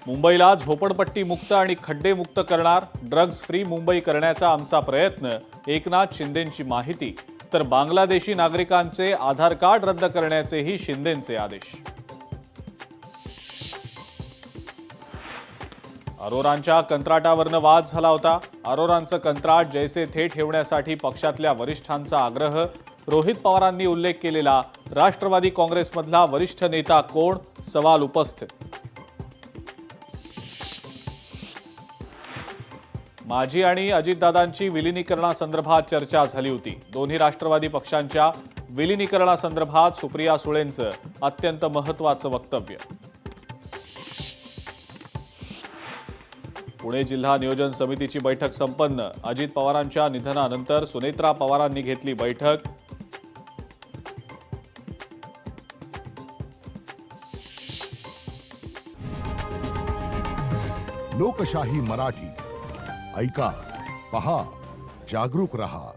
मुंबईला झोपडपट्टी मुक्त आणि खड्डे मुक्त करणार, ड्रग्ज फ्री मुंबई करण्याचा आमचा प्रयत्न, एकनाथ शिंदेंची माहिती. तर बांगलादेशी नागरिकांचे आधार कार्ड रद्द करण्याचेही शिंदेंचे आदेश. अरोरांच्या कंत्राटावरनं वाद झाला होता. अरोरांचं कंत्राट जैसे थे ठेवण्यासाठी पक्षातल्या वरिष्ठांचा आग्रह. रोहित पवारांनी उल्लेख केलेला राष्ट्रवादी काँग्रेसमधला वरिष्ठ नेता कोण, सवाल उपस्थित. माझी आणि अजितदादांची विलिनीकरणासंदर्भात चर्चा झाली होती. दोन्ही राष्ट्रवादी पक्षांच्या विलिनीकरणासंदर्भात सुप्रिया सुळेंचं अत्यंत महत्त्वाचं वक्तव्य. पुणे जिल्हा नियोजन समितीची बैठक संपन्न. अजित पवारांच्या निधनानंतर सुनेत्रा पवारांनी घेतली बैठक. लोकशाही मराठी ऐका, पहा, जागरूक रहा.